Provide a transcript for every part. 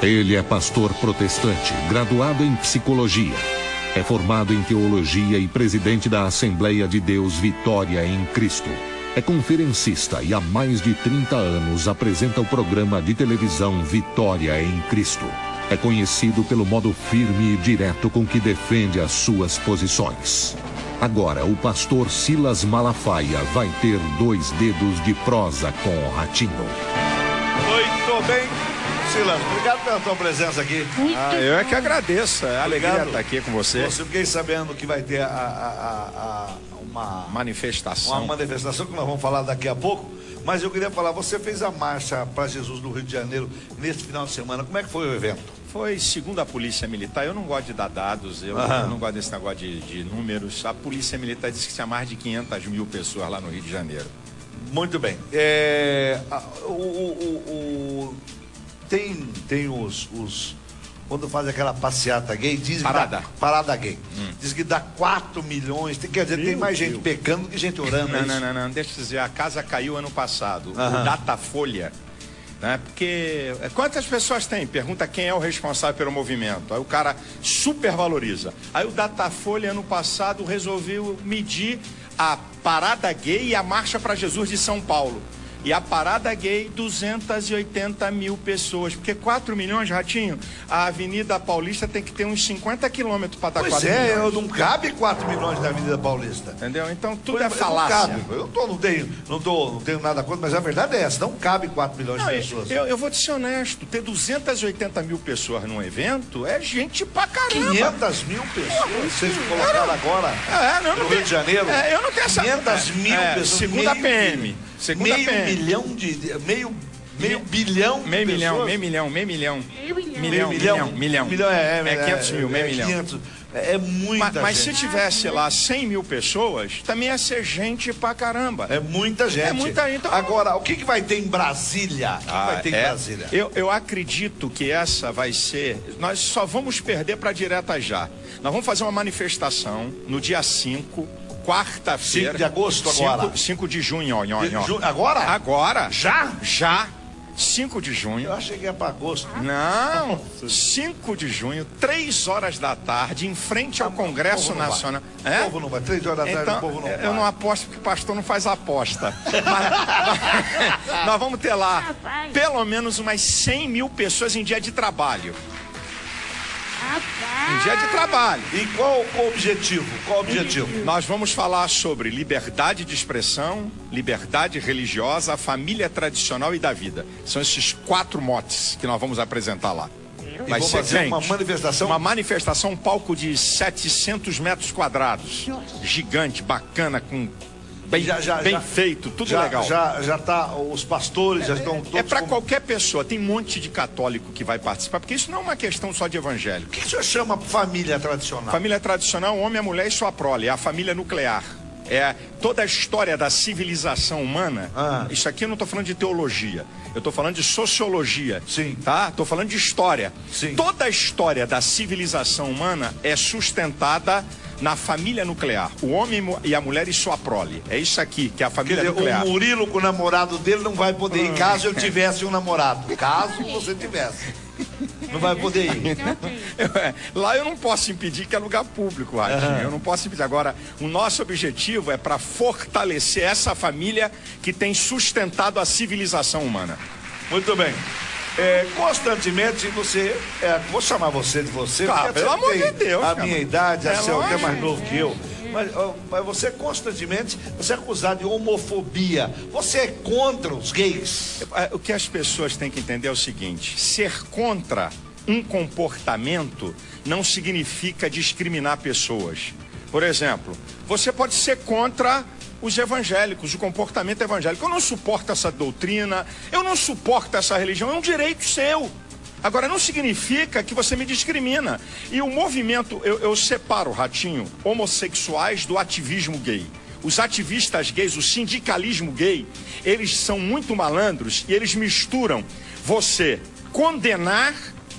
Ele é pastor protestante, graduado em psicologia. É formado em teologia e presidente da Assembleia de Deus Vitória em Cristo. É conferencista e há mais de 30 anos apresenta o programa de televisão Vitória em Cristo. É conhecido pelo modo firme e direto com que defende as suas posições. Agora, o pastor Silas Malafaia vai ter 2 dedos de prosa com o Ratinho. Muito bem. Silas, obrigado pela tua presença aqui. Eu é que agradeço. É alegria estar aqui com você. Eu fiquei sabendo que vai ter uma manifestação. Uma manifestação que nós vamos falar daqui a pouco. Mas eu queria falar, você fez a marcha para Jesus no Rio de Janeiro neste final de semana. Como é que foi o evento? Foi segundo a Polícia Militar. Eu não gosto de dar dados, eu não gosto desse negócio de números. A Polícia Militar disse que tinha mais de 500 mil pessoas lá no Rio de Janeiro. Muito bem. Tem os quando faz aquela passeata gay, diz parada gay. Diz que dá 4 milhões. Quer dizer, tem mais gente pecando que gente orando. Não. Deixa eu dizer, a casa caiu ano passado. O Datafolha, né? Porque quantas pessoas tem? Pergunta quem é o responsável pelo movimento. Aí o cara supervaloriza. Aí o Datafolha ano passado resolveu medir a parada gay e a marcha para Jesus de São Paulo. E a parada gay, 280 mil pessoas. Porque 4 milhões, Ratinho, a Avenida Paulista tem que ter uns 50 quilômetros para dar 4 milhões. Pois é, não cabe 4 milhões na Avenida Paulista. Entendeu? Então tudo é falácia. Não cabe. Não tenho nada contra, mas a verdade é essa. Não cabe 4 milhões de pessoas. Eu vou te ser honesto. Ter 280 mil pessoas num evento é gente pra caramba. 500 mil pessoas? Vocês colocaram agora no Rio de Janeiro? Eu não tenho essa... 500 mil pessoas. Segundo a PM. Meio bilhão é 500 mil, meio milhão. 500, é muita mas gente. Se tivesse lá 100 mil pessoas, também ia ser gente pra caramba. É muita gente. É muita gente. Então... Agora, o que vai ter em Brasília? Brasília? Eu acredito que essa vai ser... Nós só vamos perder pra direta já. Nós vamos fazer uma manifestação no dia 5, quarta-feira. 5 de agosto agora? 5 de junho, Agora? Agora. Já? 5 de junho. Eu achei que ia para agosto. Não, 5 de junho, 3 horas da tarde, em frente ao Congresso Nacional. O povo não vai, 3 horas da tarde então, o povo não vai. Eu não aposto porque pastor não faz aposta. Mas nós vamos ter lá pelo menos umas 100 mil pessoas em dia de trabalho. Em dia de trabalho. E qual o objetivo? Nós vamos falar sobre liberdade de expressão, liberdade religiosa, a família tradicional e da vida. São esses 4 motes que nós vamos apresentar lá. Vai ser fazer uma manifestação? Uma manifestação, um palco de 700 metros quadrados. Gigante, bacana, com... Bem feito, tudo legal. Já tá, os pastores já estão todos... É para qualquer pessoa, tem um monte de católico que vai participar, porque isso não é uma questão só de evangélico. O que o senhor chama família tradicional? Família tradicional, homem, a mulher e sua prole, é a família nuclear. É toda a história da civilização humana. Isso aqui eu não estou falando de teologia, eu estou falando de sociologia. Sim. Tá? Estou falando de história. Sim. Toda a história da civilização humana é sustentada na família nuclear, o homem e a mulher e sua prole. É isso aqui que é a família nuclear. O Murilo com o namorado dele não vai poder ir, caso eu tivesse um namorado. Caso você tivesse. Não vai poder ir. Lá eu não posso impedir, que é lugar público, Ratinho. Eu não posso impedir. Agora, o nosso objetivo é para fortalecer essa família que tem sustentado a civilização humana. Muito bem. Constantemente você, vou chamar você de você, porque pelo amor de Deus, a minha idade, você é até mais novo que eu, mas você constantemente, você é acusado de homofobia. Você é contra os gays? O que as pessoas têm que entender é o seguinte: ser contra um comportamento não significa discriminar pessoas. Por exemplo, você pode ser contra os evangélicos, o comportamento evangélico. Eu não suporto essa doutrina, eu não suporto essa religião, é um direito seu. Agora, não significa que você me discrimina. E o movimento, eu separo, Ratinho, homossexuais do ativismo gay. Os ativistas gays, o sindicalismo gay, eles são muito malandros e eles misturam você condenar,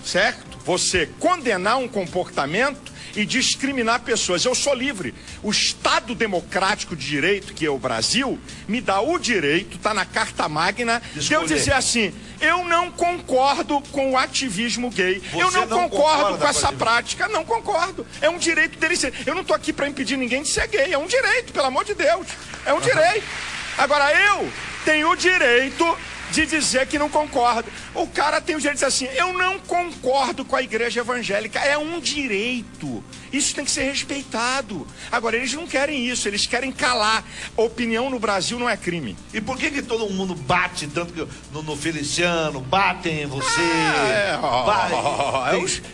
certo? Você condenar um comportamento e discriminar pessoas. Eu sou livre. O Estado Democrático de Direito, que é o Brasil, me dá o direito, está na Carta Magna, de eu dizer assim: eu não concordo com o ativismo gay. Eu não concordo com essa prática. Não concordo. É um direito dele ser. Eu não estou aqui para impedir ninguém de ser gay. É um direito, pelo amor de Deus. É um direito. Agora, eu tenho o direito de dizer que não concordo. O cara tem o direito de dizer assim, eu não concordo com a igreja evangélica. É um direito. Isso tem que ser respeitado. Agora, eles não querem isso, eles querem calar. Opinião no Brasil não é crime. E por que todo mundo bate tanto no Feliciano, batem em você?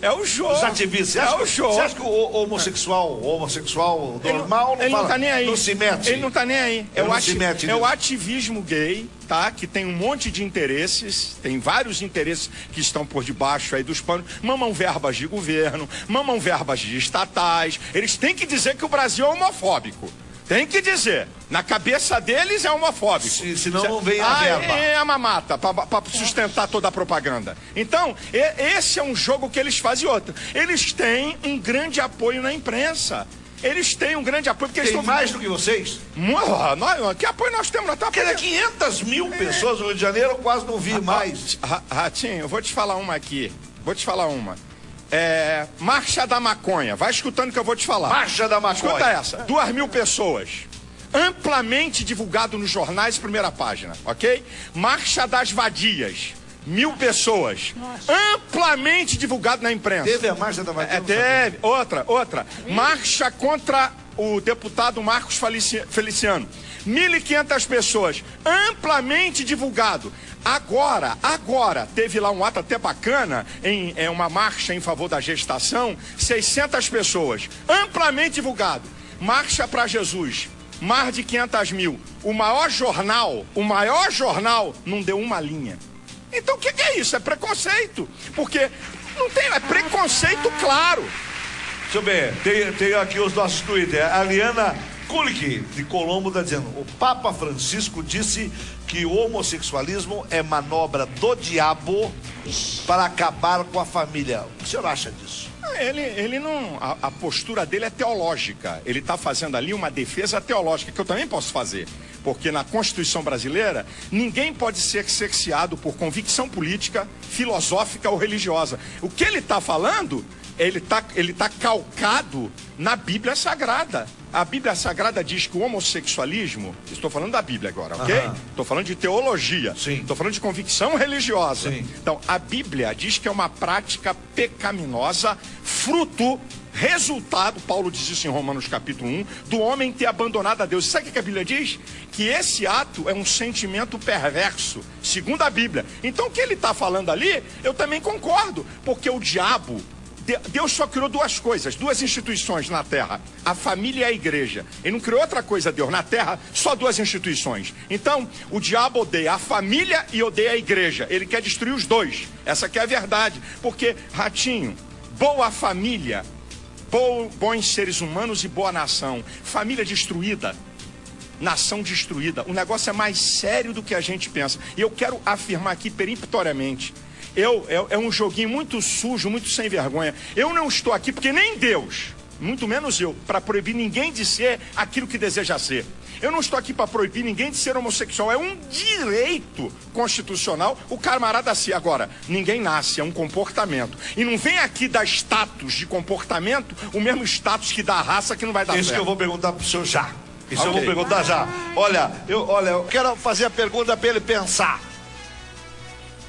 É o jogo. Os ativistas. Você acha que o homossexual normal ele não tá nem aí. Não se mete? Ele não tá nem aí. É o ativismo gay, tá? Que tem um monte de interesses, tem vários interesses que estão por debaixo aí dos panos. Mamam verbas de governo, mamam verbas de estatais. Eles têm que dizer que o Brasil é homofóbico. Tem que dizer. Na cabeça deles é homofóbico. Senão não vem a verba. É a mamata, para sustentar toda a propaganda. Então, esse é um jogo que eles fazem. Outra. Eles têm um grande apoio na imprensa. Eles têm um grande apoio. Porque tem mais do que vocês? Que apoio nós temos? Porque 500 mil pessoas no Rio de Janeiro, eu quase não vi mais. Ratinho, eu vou te falar uma aqui. Marcha da Maconha. Vai escutando que eu vou te falar. Marcha da Maconha. Escuta essa. 2.000 pessoas. Amplamente divulgado nos jornais, primeira página, ok? Marcha das Vadias. 1.000 pessoas. Nossa. Amplamente divulgado na imprensa. Teve a Marcha da Vadia? Teve. Outra. Marcha contra o deputado Marcos Feliciano. 1.500 pessoas. Amplamente divulgado. Agora, teve lá um ato até bacana, uma marcha em favor da gestação, 600 pessoas. Amplamente divulgado. Marcha para Jesus. Mais de 500 mil. O maior jornal não deu uma linha. Então o que é isso? É preconceito. Porque não tem, é preconceito claro. Deixa eu ver, tem aqui os nossos Twitter. A Liana Kulik, de Colombo, está dizendo: o Papa Francisco disse que o homossexualismo é manobra do diabo para acabar com a família. O que o senhor acha disso? Ele não. A postura dele é teológica. Ele está fazendo ali uma defesa teológica, que eu também posso fazer. Porque na Constituição brasileira, ninguém pode ser cerceado por convicção política, filosófica ou religiosa. O que ele está falando, ele tá calcado na Bíblia Sagrada. A Bíblia Sagrada diz que o homossexualismo, estou falando da Bíblia agora, ok? Estou falando de teologia, estou falando de convicção religiosa. Sim. Então, a Bíblia diz que é uma prática pecaminosa, resultado, Paulo diz isso em Romanos capítulo 1, do homem ter abandonado a Deus. Sabe o que a Bíblia diz? Que esse ato é um sentimento perverso, segundo a Bíblia. Então, o que ele está falando ali, eu também concordo, porque o diabo... Deus só criou duas coisas, duas instituições na terra, a família e a igreja. Ele não criou outra coisa, Deus. Na terra, só duas instituições. Então, o diabo odeia a família e odeia a igreja. Ele quer destruir os dois. Essa que é a verdade. Porque, Ratinho, boa família, bons seres humanos e boa nação. Família destruída, nação destruída. O negócio é mais sério do que a gente pensa. E eu quero afirmar aqui peremptoriamente. É um joguinho muito sujo, muito sem vergonha. Eu não estou aqui porque nem Deus, muito menos eu, para proibir ninguém de ser aquilo que deseja ser. Eu não estou aqui para proibir ninguém de ser homossexual. É um direito constitucional o camarada ser. Agora, ninguém nasce, é um comportamento. E não vem aqui dar status de comportamento, o mesmo status que dá a raça, que não vai dar certo. Isso que eu vou perguntar para o senhor já. Isso eu vou perguntar já. Olha, eu quero fazer a pergunta para ele pensar.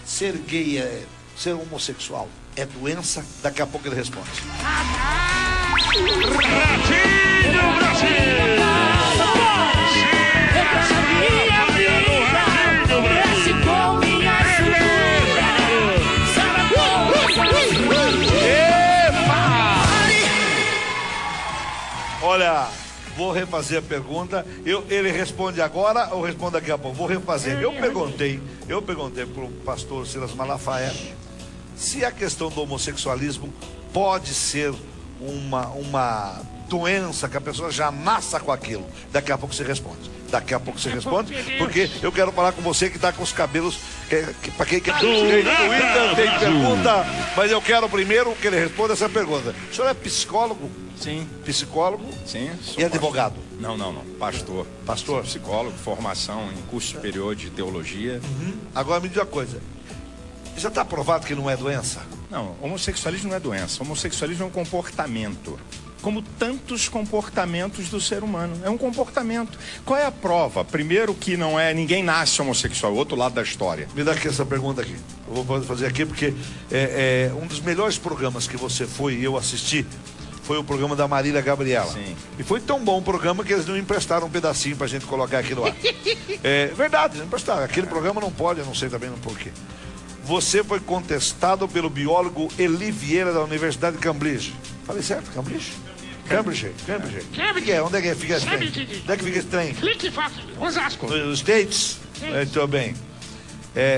Ser gay, ser homossexual é doença? Daqui a pouco ele responde. Ratinho Brasil! Olha, vou refazer a pergunta. Ele responde agora ou responde daqui a pouco? Vou refazer. Eu perguntei para o pastor Silas Malafaia se a questão do homossexualismo pode ser uma doença que a pessoa já nasça com aquilo. Daqui a pouco você responde. Porque eu quero falar com você que está com os cabelos. Para quem quer Twitter, tem pergunta, mas eu quero primeiro que ele responda essa pergunta. O senhor é psicólogo? Sim. Psicólogo? Sim. E advogado? Não. Pastor. Pastor? Sou psicólogo, formação em curso superior de teologia. Agora me diz uma coisa. Já está provado que não é doença? Não, homossexualismo não é doença. Homossexualismo é um comportamento. Como tantos comportamentos do ser humano. É um comportamento. Qual é a prova? Primeiro que não é... Ninguém nasce homossexual. Outro lado da história. Me dá aqui essa pergunta aqui. Eu vou fazer aqui porque um dos melhores programas que você foi e eu assisti foi o programa da Marília Gabriela. Sim. E foi tão bom o programa que eles não emprestaram um pedacinho pra gente colocar aqui no ar. É verdade, não emprestaram. Aquele programa não pode, eu não sei também no porquê. Você foi contestado pelo biólogo Eli Vieira da Universidade de Cambridge. Falei certo? Cambridge? Cambridge. Que é? Onde é que fica esse trem? Onde é que fica esse trem? Osasco. Nos States? Muito bem.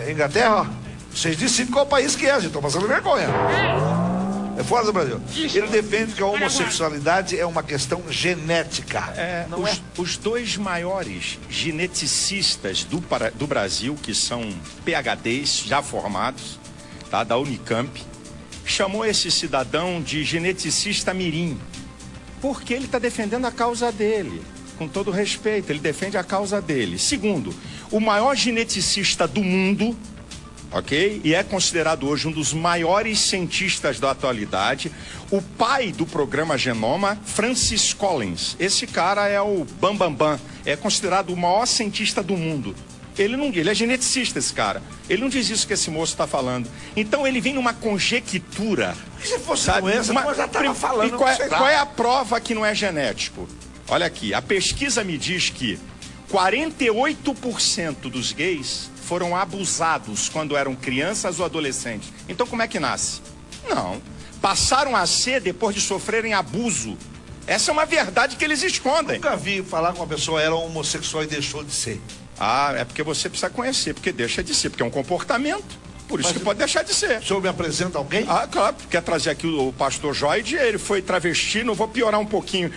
Inglaterra? Vocês decidem qual país que é, gente. Estão passando vergonha. É fora do Brasil. Ele defende que a homossexualidade é uma questão genética. Os dois maiores geneticistas do Brasil, que são PhDs já formados, tá, da Unicamp, chamou esse cidadão de geneticista mirim, porque ele está defendendo a causa dele. Com todo respeito, ele defende a causa dele. Segundo, o maior geneticista do mundo, ok? E é considerado hoje um dos maiores cientistas da atualidade, o pai do programa Genoma, Francis Collins. Esse cara é o bambambam, é considerado o maior cientista do mundo. Ele é geneticista, esse cara. Ele não diz isso que esse moço está falando. Então ele vem numa conjectura. Se fosse doença, eu já estava falando. E qual é a prova que não é genético? Olha aqui, a pesquisa me diz que 48% dos gays foram abusados quando eram crianças ou adolescentes. Então como é que nasce? Não. Passaram a ser depois de sofrerem abuso. Essa é uma verdade que eles escondem. Nunca vi falar que uma pessoa era homossexual e deixou de ser. Ah, é porque você precisa conhecer, porque deixa de ser, porque é um comportamento. Por isso que pode deixar de ser. O senhor me apresenta alguém? Ah, claro, quer trazer aqui o pastor Joide, ele foi travesti, não vou piorar um pouquinho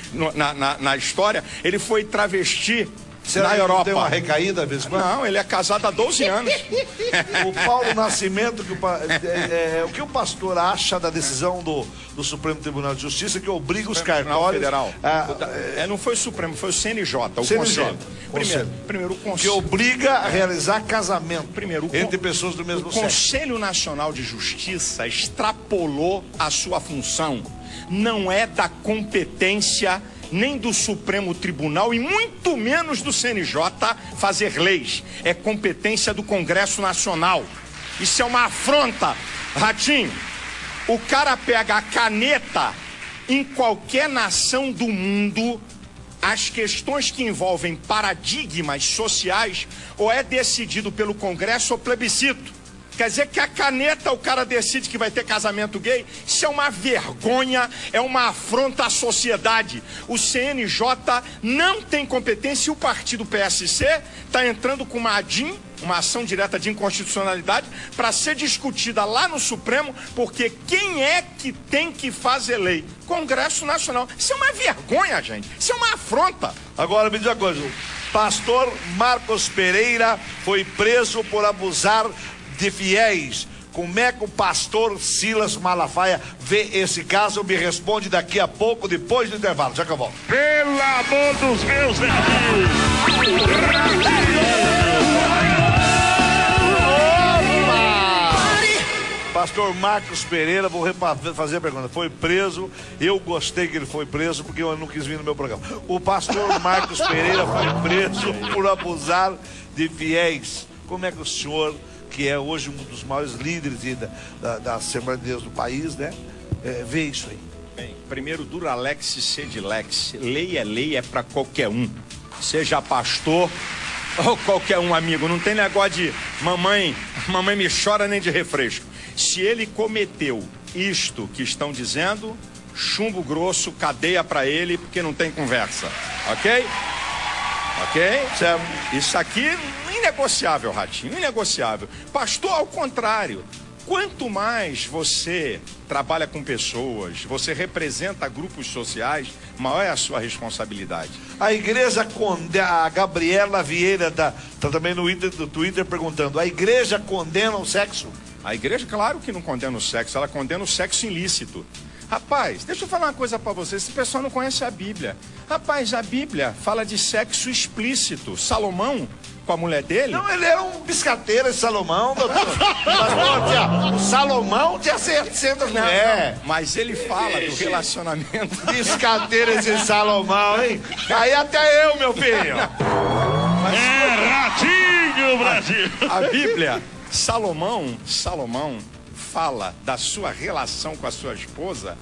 na história, ele foi travesti na Europa. Tem uma recaída às vezes? Não, ele é casado há 12 anos. O Paulo Nascimento, o que o pastor acha da decisão do Supremo Tribunal de Justiça que obriga os cartórios... Federal. Não foi o Supremo, foi o CNJ, o Conselho. Primeiro, o Conselho. Que obriga a realizar casamento entre pessoas do mesmo sexo. O Conselho Nacional de Justiça extrapolou a sua função. Não é da competência nem do Supremo Tribunal e muito menos do CNJ fazer leis. É competência do Congresso Nacional. Isso é uma afronta. Ratinho, o cara pega a caneta em qualquer nação do mundo, as questões que envolvem paradigmas sociais, ou é decidido pelo Congresso ou plebiscito. Quer dizer que a caneta o cara decide que vai ter casamento gay? Isso é uma vergonha, é uma afronta à sociedade. O CNJ não tem competência e o partido PSC está entrando com uma ADIM, uma ação direta de inconstitucionalidade, para ser discutida lá no Supremo, porque quem é que tem que fazer lei? Congresso Nacional. Isso é uma vergonha, gente. Isso é uma afronta. Agora me diz uma coisa, o pastor Marcos Pereira foi preso por abusar de fiéis. Como é que o pastor Silas Malafaia vê esse caso? Me responde daqui a pouco, depois do intervalo. Já que eu volto. Pelo amor dos meus netinhos! Pastor Marcos Pereira, vou fazer a pergunta. Foi preso, eu gostei que ele foi preso, porque eu não quis vir no meu programa. O pastor Marcos Pereira foi preso por abusar de fiéis. Como é que o senhor, que é hoje um dos maiores líderes da Assembleia de Deus do país, né, vê isso aí? Bem, primeiro, Duralex sed lex. Lei é para qualquer um. Seja pastor ou qualquer um, amigo. Não tem negócio de mamãe me chora nem de refresco. Se ele cometeu isto que estão dizendo, chumbo grosso, cadeia para ele, porque não tem conversa. Ok? Ok? Certo. Isso aqui, inegociável, Ratinho, inegociável. Pastor, ao contrário. Quanto mais você trabalha com pessoas, você representa grupos sociais, maior é a sua responsabilidade. A igreja condena, a Gabriela Vieira tá também no Twitter perguntando, a igreja condena o sexo? A igreja, claro que não condena o sexo, ela condena o sexo ilícito. Rapaz, deixa eu falar uma coisa pra você. Esse pessoal não conhece a Bíblia. Rapaz, a Bíblia fala de sexo explícito. Salomão, com a mulher dele... Não, ele era um biscateiro, esse Salomão, doutor. O Salomão tinha 700 mulheres. Mas ele fala do relacionamento... Biscateiro esse Salomão, hein? Aí até eu, meu filho. É ratinho, Brasil. A Bíblia, Salomão fala da sua relação com a sua esposa,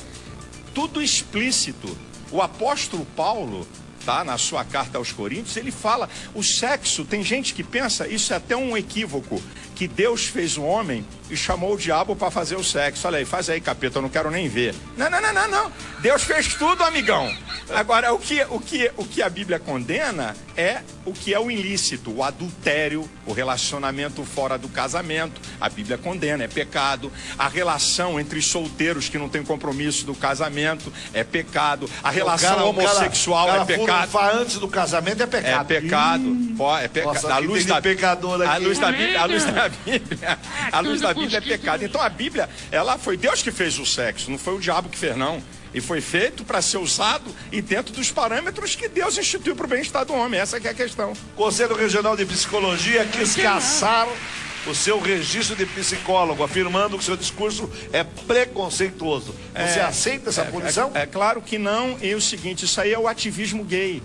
tudo explícito. O apóstolo Paulo, tá, na sua carta aos Coríntios, ele fala, o sexo, tem gente que pensa, isso é até um equívoco, que Deus fez o homem e chamou o diabo para fazer o sexo. Olha aí, faz aí, capeta, eu não quero nem ver. Não. Deus fez tudo, amigão. Agora, o que a Bíblia condena é o que é o ilícito, o adultério, o relacionamento fora do casamento. A Bíblia condena, é pecado. A relação entre solteiros que não tem compromisso do casamento é pecado. A relação homossexual é pecado. Antes do casamento é pecado. É pecado. É pecado. Nossa, a luz da pecador aqui. A luz da Bíblia é pecado. Então a Bíblia, ela foi Deus que fez o sexo, não foi o diabo que fez, não. E foi feito para ser usado e dentro dos parâmetros que Deus instituiu para o bem-estar do homem. Essa que é a questão. Conselho Regional de Psicologia quis caçar o seu registro de psicólogo, afirmando que seu discurso é preconceituoso. Você aceita essa punição? É claro que não. E o seguinte, isso aí é o ativismo gay.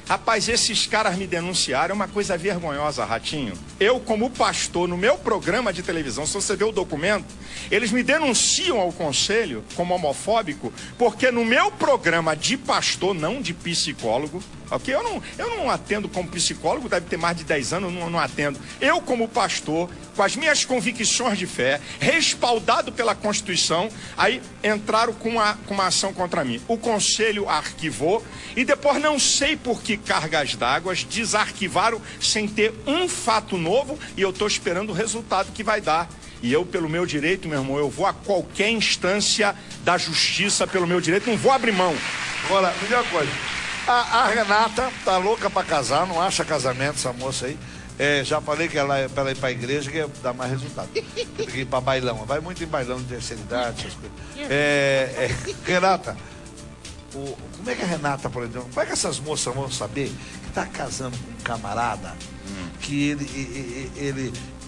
Rapaz, esses caras me denunciaram, é uma coisa vergonhosa, Ratinho. Eu, como pastor, no meu programa de televisão, se você ver o documento, eles me denunciam ao conselho como homofóbico, porque no meu programa de pastor, não de psicólogo, ok? Eu não atendo como psicólogo, deve ter mais de 10 anos, eu não atendo. Eu, como pastor, com as minhas convicções de fé, respaldado pela Constituição, aí entraram com uma ação contra mim. O conselho arquivou e depois, não sei por que cargas d'água, desarquivaram sem ter um fato novo e eu estou esperando o resultado que vai dar. E eu, pelo meu direito, meu irmão, eu vou a qualquer instância da justiça pelo meu direito, não vou abrir mão. Agora, melhor coisa. A Renata tá louca pra casar, não acha casamento essa moça aí. Já falei que ela é pra ela ir pra igreja que ia dar mais resultado. Tem que ir pra bailão. Vai muito em bailão de terceira idade, essas coisas. Renata, como é que a Renata, por exemplo, como é que essas moças vão saber que tá casando com um camarada que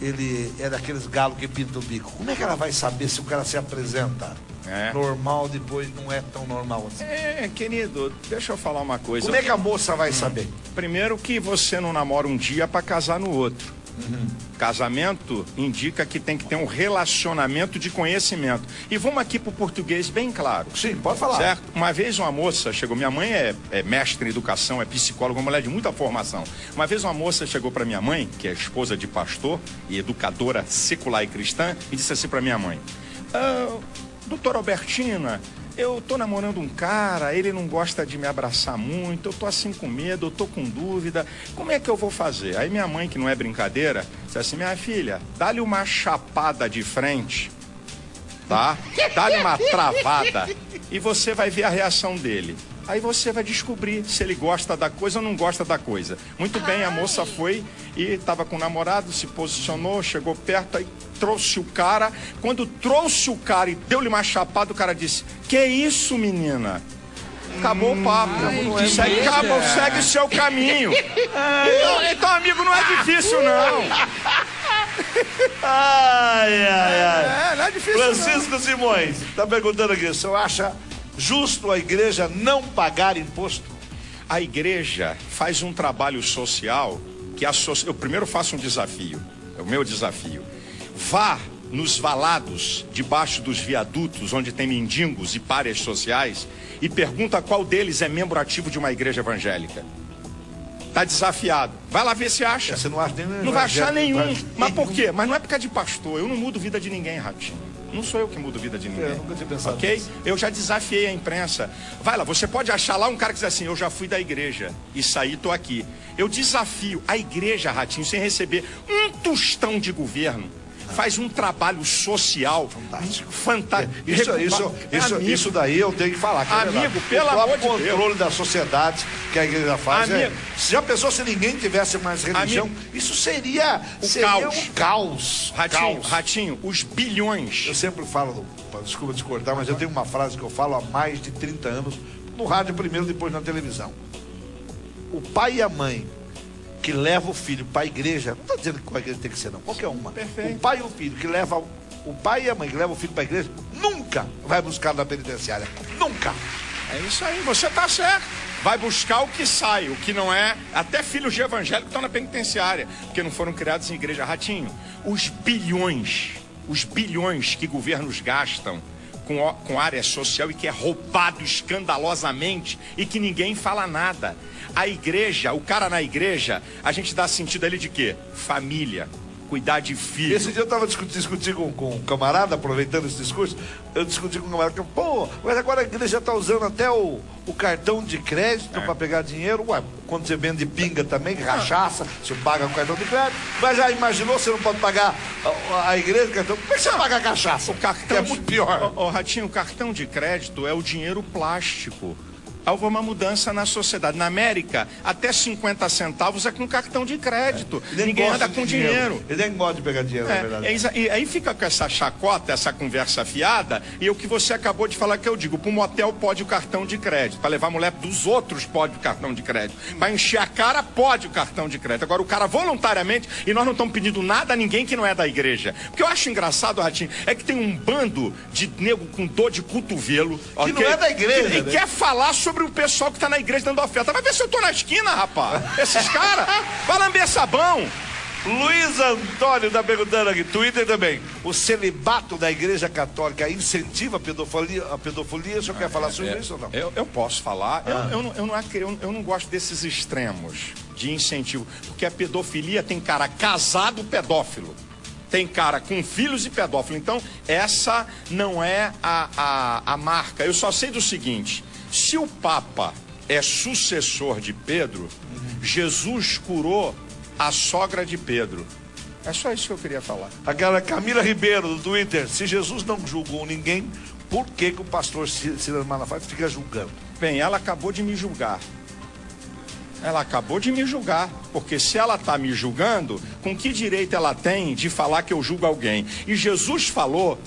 ele é daqueles galos que pinta o bico? Como é que ela vai saber se o cara se apresenta normal, depois não é tão normal assim? Querido, deixa eu falar uma coisa. Como é que a moça vai saber? Primeiro que você não namora um dia para casar no outro. Casamento indica que tem que ter um relacionamento de conhecimento. E vamos aqui pro português bem claro. Sim, pode falar. Certo? Uma vez uma moça chegou, minha mãe é mestre em educação, é psicóloga, uma mulher de muita formação. Uma vez uma moça chegou para minha mãe, que é esposa de pastor e educadora secular e cristã, e disse assim para minha mãe: doutora Albertina, eu tô namorando um cara, ele não gosta de me abraçar muito, eu tô assim com medo, eu tô com dúvida, como é que eu vou fazer? Aí minha mãe, que não é brincadeira, disse assim: minha filha, dá-lhe uma chapada de frente, tá? Dá-lhe uma travada e você vai ver a reação dele. Aí você vai descobrir se ele gosta da coisa ou não gosta da coisa. Muito bem, a moça foi e estava com o namorado, se posicionou, chegou perto, aí trouxe o cara. Quando trouxe o cara e deu-lhe uma chapada, o cara disse: que isso, menina? Acabou o papo. Segue o seu caminho. Então, amigo, não é difícil, não. Não é difícil, Francisco Simões está perguntando aqui: o senhor acha justo a igreja não pagar imposto? A igreja faz um trabalho social que eu primeiro faço um desafio, é o meu desafio. Vá nos valados, debaixo dos viadutos, onde tem mendigos e párias sociais, e pergunta qual deles é membro ativo de uma igreja evangélica. Tá desafiado. Vai lá ver se acha. Você não acha nenhum? Não vai achar nenhum. Mas por quê? Mas não é por causa de pastor. Eu não mudo vida de ninguém, Ratinho. Não sou eu que mudo vida de ninguém. Eu nunca tinha pensado nisso. Eu já desafiei a imprensa. Vai lá, você pode achar lá um cara que diz assim: eu já fui da igreja e saí, tô aqui. Eu desafio a igreja, Ratinho, sem receber um tostão de governo, faz um trabalho social fantástico. Isso daí eu tenho que falar. Que amigo, pelo amor de Deus. O controle da sociedade que a igreja faz. Se a pessoa, se ninguém tivesse mais religião, isso seria um caos. Ratinho, os bilhões. Eu sempre falo, desculpa te cortar, mas eu tenho uma frase que eu falo há mais de 30 anos, no rádio primeiro, depois na televisão. O pai e a mãe que leva o filho para a igreja, não estou dizendo que qual igreja tem que ser, não, qualquer uma. Perfeito. O pai e o filho que leva, o pai e a mãe que levam o filho para a igreja, nunca vai buscar na penitenciária. Nunca. É isso aí, você está certo. Vai buscar o que sai, o que não é. Até filhos de evangélico estão na penitenciária, porque não foram criados em igreja. Ratinho, os bilhões que governos gastam com área social e que é roubado escandalosamente e que ninguém fala nada. A igreja, o cara na igreja, a gente dá sentido ali de quê? Família, cuidar de filho. Esse dia eu estava discutindo com um camarada, aproveitando esse discurso, eu discuti com um camarada que, pô, mas agora a igreja está usando até o cartão de crédito para pegar dinheiro. Ué, quando você vende pinga também, cachaça, você paga com cartão de crédito. Mas já imaginou, você não pode pagar a igreja, o cartão? Como é que você paga a cachaça? O cartão que é muito pior. Ratinho, o cartão de crédito é o dinheiro plástico. Houve uma mudança na sociedade. Na América, até 50 centavos é com cartão de crédito. Ninguém anda com dinheiro. Ele nem gosta de pegar dinheiro, na verdade. E aí fica com essa chacota, essa conversa fiada, e o que você acabou de falar que eu digo, para o motel pode o cartão de crédito, para levar a mulher dos outros pode o cartão de crédito, para encher a cara pode o cartão de crédito. Agora o cara voluntariamente, e nós não estamos pedindo nada a ninguém que não é da igreja. O que eu acho engraçado, Ratinho, é que tem um bando de nego com dor de cotovelo, que não é da igreja, e quer falar sobre o pessoal que está na igreja dando oferta. Vai ver se eu tô na esquina, rapaz. Esses caras, vai lamber sabão. Luiz Antônio está perguntando aqui, Twitter também. O celibato da igreja católica incentiva a pedofilia? O senhor quer falar sobre isso ou não? Eu posso falar. Eu não gosto desses extremos de incentivo. Porque a pedofilia tem cara casado pedófilo. Tem cara com filhos e pedófilo. Então, essa não é a marca. Eu só sei do seguinte: se o Papa é sucessor de Pedro, Jesus curou a sogra de Pedro. É só isso que eu queria falar. Aquela Camila Ribeiro do Twitter: se Jesus não julgou ninguém, por que o pastor Silas Malafaia fica julgando? Bem, ela acabou de me julgar. Porque se ela está me julgando, com que direito ela tem de falar que eu julgo alguém? E Jesus falou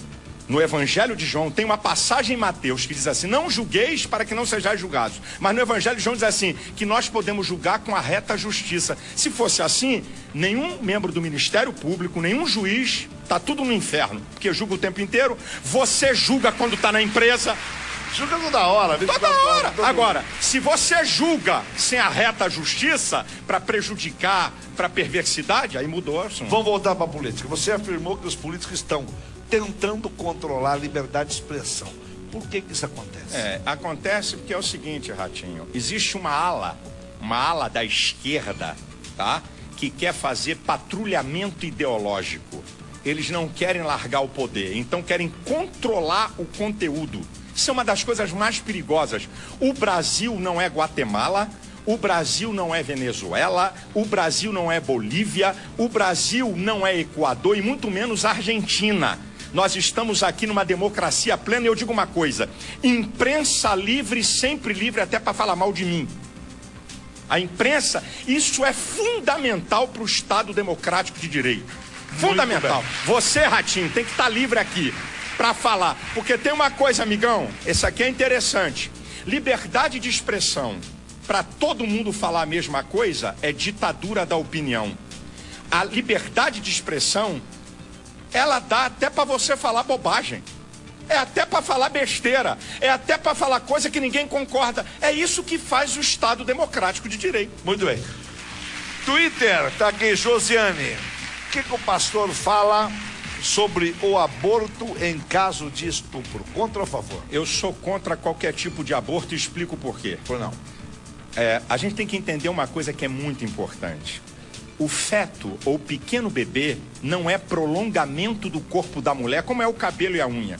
no Evangelho de João, tem uma passagem em Mateus que diz assim: não julgueis para que não sejais julgados. Mas no Evangelho de João diz assim, que nós podemos julgar com a reta justiça. Se fosse assim, nenhum membro do Ministério Público, nenhum juiz, está tudo no inferno, porque julga o tempo inteiro. Você julga quando está na empresa. Julga toda hora. Toda hora. Agora, se você julga sem a reta justiça, para prejudicar, para perversidade, aí mudou o assunto. Vamos voltar para a política. Você afirmou que os políticos estão tentando controlar a liberdade de expressão. Por que isso acontece? Acontece porque é o seguinte, Ratinho. Existe uma ala da esquerda, tá? Que quer fazer patrulhamento ideológico. Eles não querem largar o poder, então querem controlar o conteúdo. Isso é uma das coisas mais perigosas. O Brasil não é Guatemala, o Brasil não é Venezuela, o Brasil não é Bolívia, o Brasil não é Equador e muito menos Argentina. Nós estamos aqui numa democracia plena e eu digo uma coisa: imprensa livre, sempre livre, até para falar mal de mim. A imprensa, isso é fundamental para o Estado democrático de direito. Fundamental. Você, Ratinho, tem que estar livre aqui para falar. Porque tem uma coisa, amigão, esse aqui é interessante. Liberdade de expressão para todo mundo falar a mesma coisa é ditadura da opinião. A liberdade de expressão, ela dá até para você falar bobagem. É até para falar besteira. É até para falar coisa que ninguém concorda. É isso que faz o Estado democrático de direito. Muito bem. Twitter, tá aqui, Josiane. O que o pastor fala sobre o aborto em caso de estupro? Contra ou a favor? Eu sou contra qualquer tipo de aborto e explico por quê. Por não. A gente tem que entender uma coisa que é muito importante. O feto ou pequeno bebê não é prolongamento do corpo da mulher, como é o cabelo e a unha.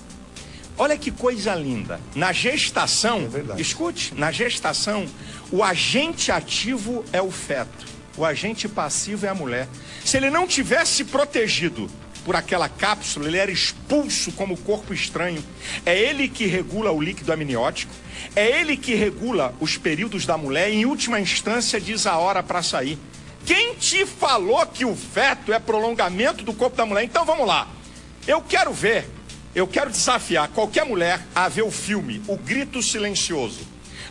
Olha que coisa linda. Na gestação, escute, na gestação, o agente ativo é o feto. O agente passivo é a mulher. Se ele não tivesse protegido por aquela cápsula, ele era expulso como corpo estranho. É ele que regula o líquido amniótico, é ele que regula os períodos da mulher e, em última instância, diz a hora para sair. Quem te falou que o feto é prolongamento do corpo da mulher? Então vamos lá. Eu quero desafiar qualquer mulher a ver o filme O Grito Silencioso,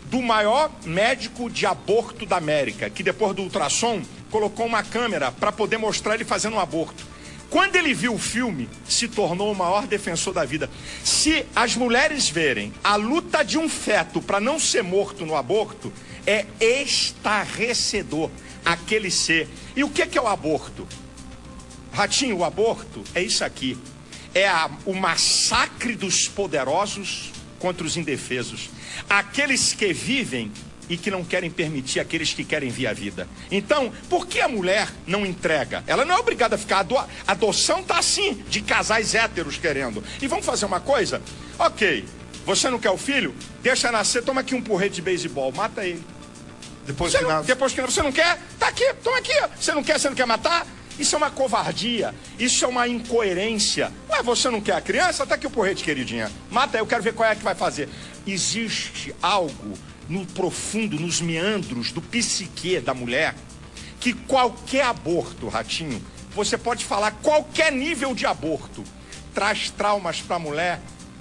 do maior médico de aborto da América, que depois do ultrassom colocou uma câmera para poder mostrar ele fazendo um aborto. Quando ele viu o filme, se tornou o maior defensor da vida. Se as mulheres verem a luta de um feto para não ser morto no aborto, é estarrecedor aquele ser. E o que é o aborto? Ratinho, o aborto é isso aqui. É o massacre dos poderosos contra os indefesos. Aqueles que vivem e que não querem permitir aqueles que querem vir à vida. Então, por que a mulher não entrega? Ela não é obrigada a ficar. A adoção tá assim, de casais héteros querendo. E vamos fazer uma coisa? Ok, você não quer o filho? Deixa nascer, toma aqui um porrete de beisebol, mata ele. Depois que você não quer, tá aqui, toma aqui. Você não quer matar? Isso é uma covardia, isso é uma incoerência. Ué, você não quer a criança? Tá aqui o porrete, queridinha. Mata, eu quero ver qual é que vai fazer. Existe algo no profundo, nos meandros do psique da mulher, que qualquer aborto, Ratinho, você pode falar qualquer nível de aborto, traz traumas para a mulher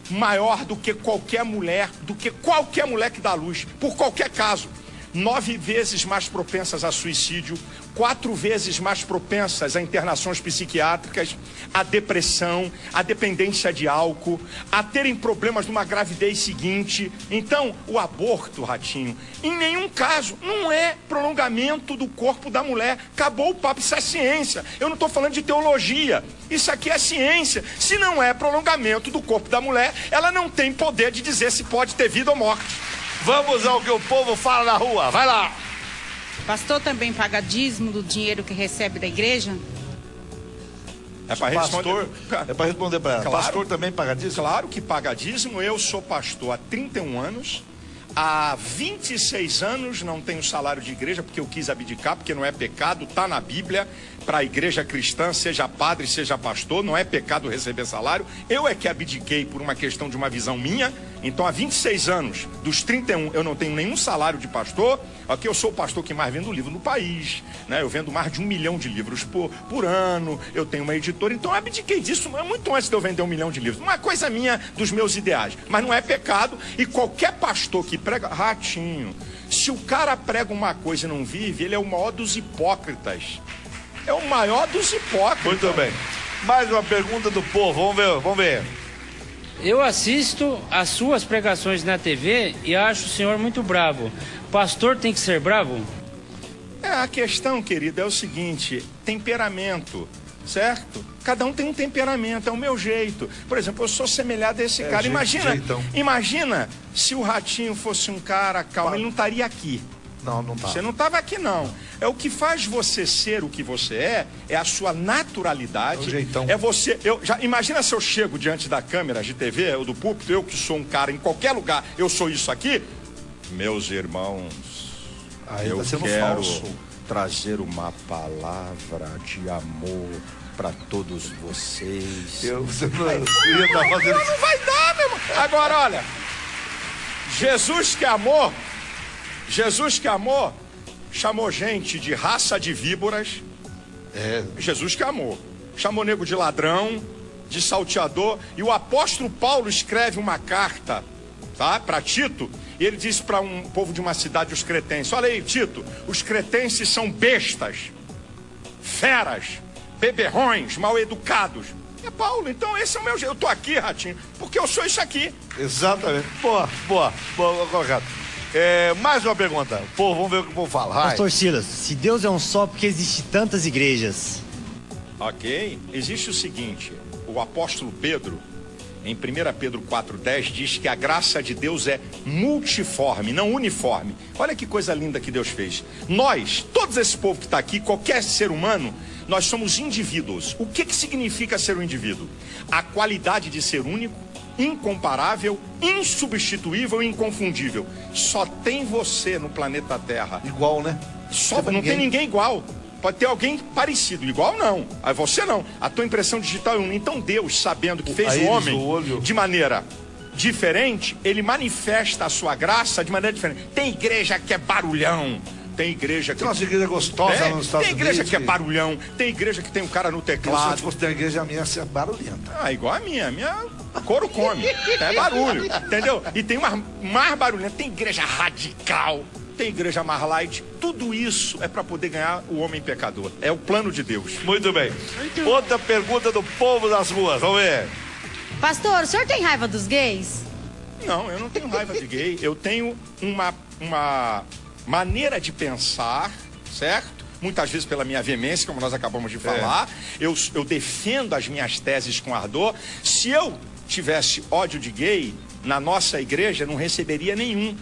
maior do que qualquer mulher que dá luz, por qualquer caso. 9 vezes mais propensas a suicídio, 4 vezes mais propensas a internações psiquiátricas, a depressão, a dependência de álcool, a terem problemas numa gravidez seguinte. Então, o aborto, Ratinho, em nenhum caso não é prolongamento do corpo da mulher. Acabou o papo, isso é ciência. Eu não estou falando de teologia. Isso aqui é ciência. Se não é prolongamento do corpo da mulher, ela não tem poder de dizer se pode ter vida ou morte. Vamos ao que o povo fala na rua. Vai lá. Pastor também paga dízimo do dinheiro que recebe da igreja? É para responder. É para responder para ela. Claro, Pastor também paga dízimo? Claro que paga dízimo. Eu sou pastor há 31 anos. Há 26 anos não tenho salário de igreja porque eu quis abdicar, porque não é pecado, está na Bíblia. Para a igreja cristã, seja padre, seja pastor, não é pecado receber salário. Eu é que abdiquei por uma questão de uma visão minha. Então há 26 anos, dos 31, eu não tenho nenhum salário de pastor. Aqui eu sou o pastor que mais vendo livro no país, né? Eu vendo mais de 1 milhão de livros por ano. Eu tenho uma editora, então eu abdiquei disso muito antes de eu vender 1 milhão de livros. Uma coisa minha dos meus ideais, mas não é pecado. E qualquer pastor que prega, Ratinho, se o cara prega uma coisa e não vive, ele é o maior dos hipócritas. É o maior dos hipócritas. Muito bem. Mais uma pergunta do povo. Vamos ver. Eu assisto as suas pregações na TV e acho o senhor muito bravo. Pastor tem que ser bravo? A questão, querido, é o seguinte: temperamento, certo? Cada um tem um temperamento, é o meu jeito. Por exemplo, eu sou semelhante a esse cara. Imagina se o Ratinho fosse um cara calmo, ele não estaria aqui. Não tá. Você não estava aqui, não. É o que faz você ser o que você é a sua naturalidade. É o jeitão. É você. Imagina se eu chego diante da câmera de TV ou do púlpito, eu que sou um cara em qualquer lugar, eu sou isso aqui. Meus irmãos, eu quero trazer uma palavra de amor para todos vocês. Você não ia estar fazendo isso. Não vai dar, meu irmão. Agora, olha, Jesus que amou, chamou gente de raça de víboras. Jesus que amou. Chamou nego de ladrão, de salteador. E o apóstolo Paulo escreve uma carta, tá, para Tito. E ele disse para um povo de uma cidade, os cretenses: olha aí, Tito, os cretenses são bestas, feras, beberrões, mal educados. É Paulo, então esse é o meu jeito. Eu tô aqui, Ratinho, porque eu sou isso aqui. Exatamente. Boa colocado. Mais uma pergunta. Pô, vamos ver o que o povo fala. Pastor Silas, se Deus é um só, por que existem tantas igrejas? Ok. Existe o seguinte: o apóstolo Pedro, em 1 Pedro 4,10, diz que a graça de Deus é multiforme, não uniforme. Olha que coisa linda que Deus fez. Nós, todos esse povo que está aqui, qualquer ser humano, nós somos indivíduos. O que significa ser um indivíduo? A qualidade de ser único, incomparável, insubstituível e inconfundível. Só tem você no planeta Terra. Igual, né? Não tem ninguém igual. Pode ter alguém parecido, igual não. Aí você não. A tua impressão digital é única. Então Deus, sabendo que fez o homem de maneira diferente, ele manifesta a sua graça de maneira diferente. Tem igreja que é barulhão. Tem igreja que... Tem umas igrejas gostosas nos Estados Unidos. Tem igreja que é barulhão. Tem igreja que tem um cara no teclado. Se fosse a igreja minha, é barulhenta. Ah, igual a minha. A minha couro come. É barulho. Entendeu? E tem uma mais barulhenta. Tem igreja radical. Tem igreja mais light. Tudo isso é para poder ganhar o homem pecador. É o plano de Deus. Muito bem. Outra pergunta do povo das ruas. Vamos ver. Pastor, o senhor tem raiva dos gays? Não, eu não tenho raiva de gay. Eu tenho uma maneira de pensar, certo? Muitas vezes pela minha veemência, como nós acabamos de falar. Eu defendo as minhas teses com ardor. Se eu tivesse ódio de gay, na nossa igreja não receberia nenhum.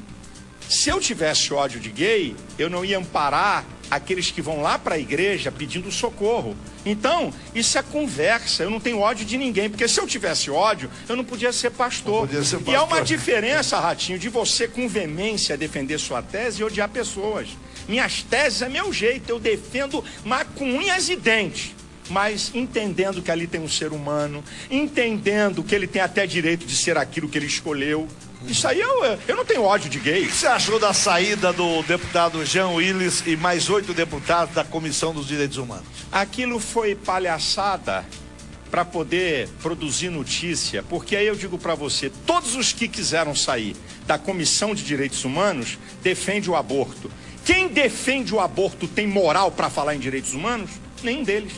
Se eu tivesse ódio de gay, eu não ia amparar aqueles que vão lá para a igreja pedindo socorro. Então, isso é conversa. Eu não tenho ódio de ninguém, porque se eu tivesse ódio, eu não podia ser pastor. E há uma diferença, Ratinho, de você com veemência defender sua tese e odiar pessoas. Minhas teses é meu jeito, eu defendo mas com unhas e dentes. Mas entendendo que ali tem um ser humano, entendendo que ele tem até direito de ser aquilo que ele escolheu. Isso aí eu não tenho ódio de gay. O que você achou da saída do deputado Jean Willis e mais 8 deputados da Comissão dos Direitos Humanos? Aquilo foi palhaçada para poder produzir notícia, porque aí eu digo para você, todos os que quiseram sair da Comissão de Direitos Humanos defendem o aborto. Quem defende o aborto tem moral para falar em direitos humanos? Nenhum deles.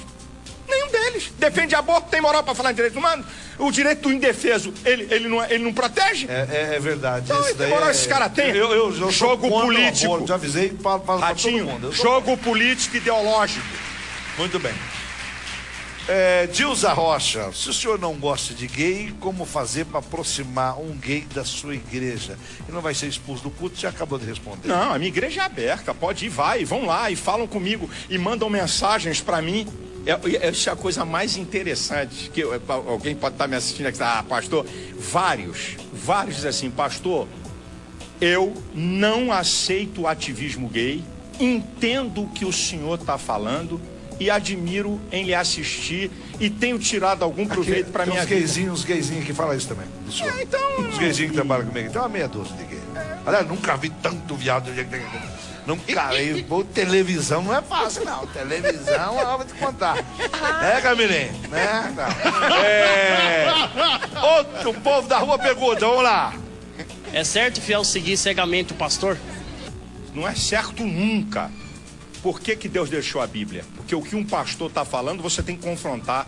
Nenhum deles. Defende aborto, tem moral para falar em direitos humanos? O direito do indefeso, ele não protege? É verdade. Então, que moral esse cara tem? Eu jogo político. Já avisei para todo mundo. Jogo político ideológico. Muito bem. Dilza Rocha, se o senhor não gosta de gay, como fazer para aproximar um gay da sua igreja? E não vai ser expulso do culto? Você acabou de responder. Não, a minha igreja é aberta, pode ir, vão lá e falam comigo e mandam mensagens para mim. Essa é a coisa mais interessante, que alguém pode estar me assistindo aqui, pastor, vários dizem assim, pastor, eu não aceito o ativismo gay, entendo o que o senhor está falando e admiro em lhe assistir e tenho tirado algum proveito para minha vida. Os gayzinhos que falam isso também. Então... Os gayzinhos que trabalham comigo, então é meia dúzia de gay. Aliás, nunca vi tanto viado. Nunca vi. Televisão não é fácil, não. Televisão, eu vou te contar. Camilinho? Né? Outro povo da rua pergunta, vamos lá. É certo, fiel, seguir cegamente o pastor? Não é certo nunca. Por que Deus deixou a Bíblia? Porque o que um pastor está falando, você tem que confrontar.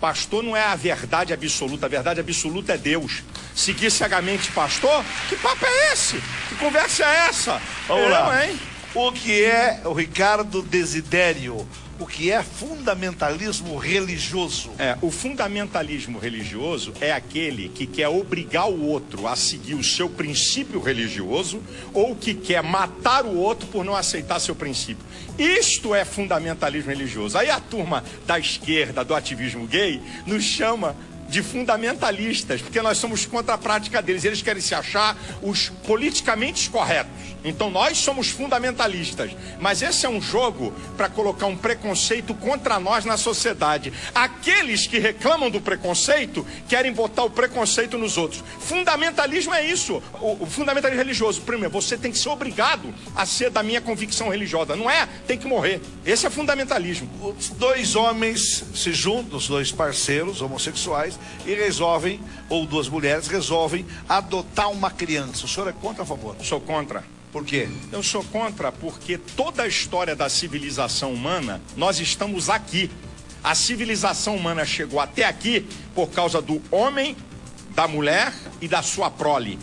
Pastor não é a verdade absoluta é Deus. Seguir cegamente pastor? Que papo é esse? Que conversa é essa? Vamos lá. Hein? O que é, o Ricardo Desidério, o que é fundamentalismo religioso? O fundamentalismo religioso é aquele que quer obrigar o outro a seguir o seu princípio religioso ou que quer matar o outro por não aceitar seu princípio. Isto é fundamentalismo religioso. Aí a turma da esquerda, do ativismo gay, nos chama de fundamentalistas, porque nós somos contra a prática deles. Eles querem se achar os politicamente corretos. Então nós somos fundamentalistas. Mas esse é um jogo para colocar um preconceito contra nós na sociedade. Aqueles que reclamam do preconceito querem botar o preconceito nos outros. Fundamentalismo é isso. O fundamentalismo religioso. Primeiro, você tem que ser obrigado a ser da minha convicção religiosa. Não é? Tem que morrer. Esse é fundamentalismo. Os dois homens se juntam, os dois parceiros homossexuais, e resolvem, ou duas mulheres resolvem adotar uma criança. O senhor é contra ou a favor? Sou contra. Por quê? Eu sou contra porque toda a história da civilização humana, nós estamos aqui. A civilização humana chegou até aqui por causa do homem, da mulher e da sua prole.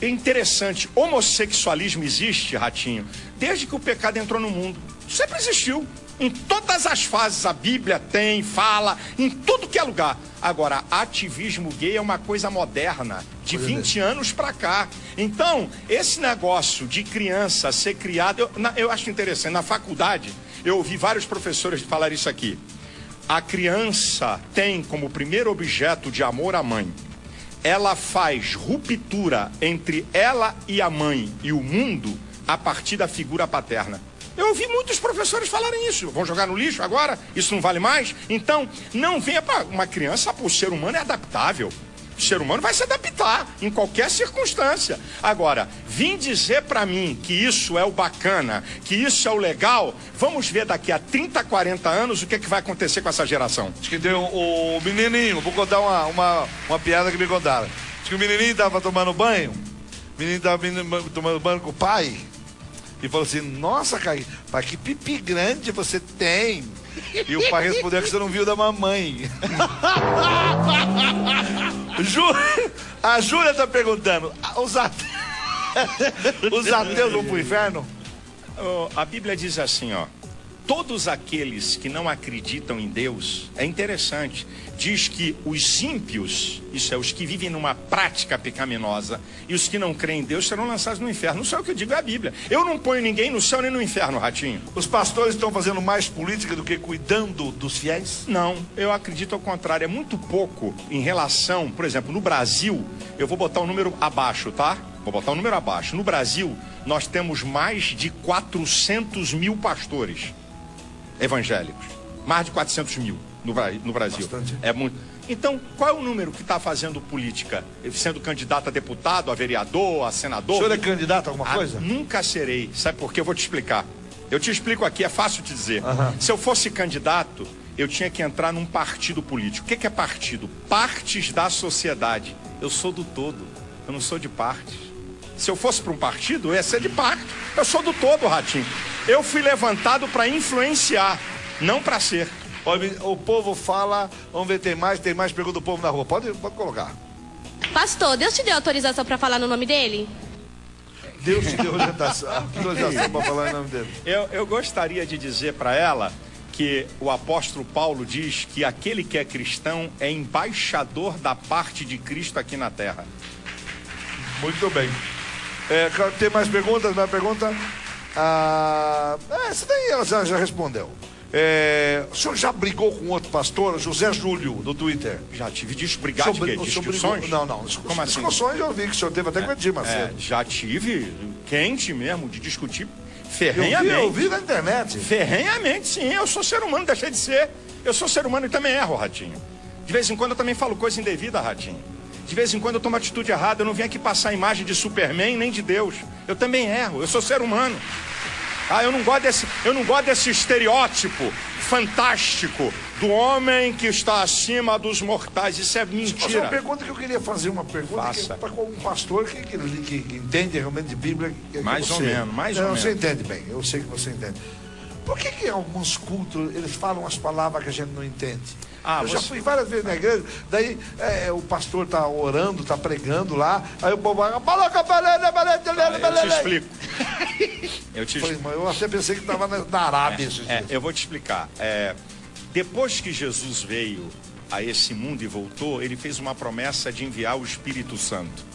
É interessante, homossexualismo existe, Ratinho, desde que o pecado entrou no mundo. Sempre existiu. Em todas as fases a Bíblia tem, fala, em tudo que é lugar. Agora, ativismo gay é uma coisa moderna, de 20 anos pra cá. Então, esse negócio de criança ser criada, eu acho interessante. Na faculdade, eu ouvi vários professores falar isso aqui. A criança tem como primeiro objeto de amor a mãe. Ela faz ruptura entre ela e a mãe e o mundo a partir da figura paterna. Eu ouvi muitos professores falarem isso. Vão jogar no lixo agora? Isso não vale mais? Então, não venha para uma criança, o ser humano é adaptável. O ser humano vai se adaptar em qualquer circunstância. Agora, vim dizer para mim que isso é o bacana, que isso é o legal, vamos ver daqui a 30, 40 anos o que vai acontecer com essa geração. Acho que tem o menininho, vou contar uma piada que me contaram. Acho que o menininho estava tomando banho, o menino estava tomando banho com o pai, e falou assim, nossa, pai, que pipi grande você tem. E o pai respondeu que você não viu da mamãe. A Júlia tá perguntando, os ateus vão pro inferno? A Bíblia diz assim, ó, todos aqueles que não acreditam em Deus, é interessante, diz que os ímpios, isso é, os que vivem numa prática pecaminosa, e os que não creem em Deus serão lançados no inferno. Não sou eu que digo, é a Bíblia. Eu não ponho ninguém no céu nem no inferno, Ratinho. Os pastores estão fazendo mais política do que cuidando dos fiéis? Não, eu acredito ao contrário, é muito pouco em relação, por exemplo, no Brasil, eu vou botar um número abaixo, tá? Vou botar um número abaixo. No Brasil, nós temos mais de 400 mil pastores evangélicos. Mais de 400 mil no Brasil. Bastante. É muito. Então, qual é o número que está fazendo política? Sendo candidato a deputado, a vereador, a senador? O senhor é candidato a alguma coisa? Nunca serei. Sabe por quê? Eu vou te explicar. Eu te explico aqui, é fácil te dizer. Uhum. Se eu fosse candidato, eu tinha que entrar num partido político. O que é partido? Partes da sociedade. Eu sou do todo. Eu não sou de partes. Se eu fosse para um partido, eu ia ser de parte. Eu sou do todo, Ratinho. Eu fui levantado para influenciar, não para ser. O povo fala, vamos ver, tem mais pergunta do povo na rua. Pode colocar. Pastor, Deus te deu autorização para falar no nome dele? Deus te deu autorização para falar em nome dele. Eu gostaria de dizer para ela que o apóstolo Paulo diz que aquele que é cristão é embaixador da parte de Cristo aqui na terra. Muito bem. Tem mais perguntas? Mais pergunta? Essa daí ela já respondeu. O senhor já brigou com outro pastor, José Júlio, no Twitter? Já tive brigar de quê? Discussões? Não. Como assim? Discussões eu vi que o senhor teve até com o Edir Macedo. Já tive, quente mesmo, de discutir ferrenhamente. Eu vi na internet. Ferrenhamente, sim. Eu sou ser humano, deixei de ser. Eu sou ser humano e também erro, Ratinho. De vez em quando eu também falo coisa indevida, Ratinho. De vez em quando eu tomo atitude errada. Eu não venho aqui passar a imagem de Superman nem de Deus. Eu também erro. Eu sou ser humano. Eu não gosto desse estereótipo fantástico do homem que está acima dos mortais. Isso é mentira. Essa é uma pergunta que eu queria fazer, uma pergunta para um pastor que entende realmente de Bíblia. Mais ou menos. Você entende bem, eu sei que você entende. Por que alguns cultos, eles falam as palavras que a gente não entende? Eu já fui várias vezes na igreja, daí o pastor está orando, está pregando lá, aí o povo vai... Eu te explico. Eu até pensei que estava na Arábia. Eu vou te explicar. Depois que Jesus veio a esse mundo e voltou, ele fez uma promessa de enviar o Espírito Santo.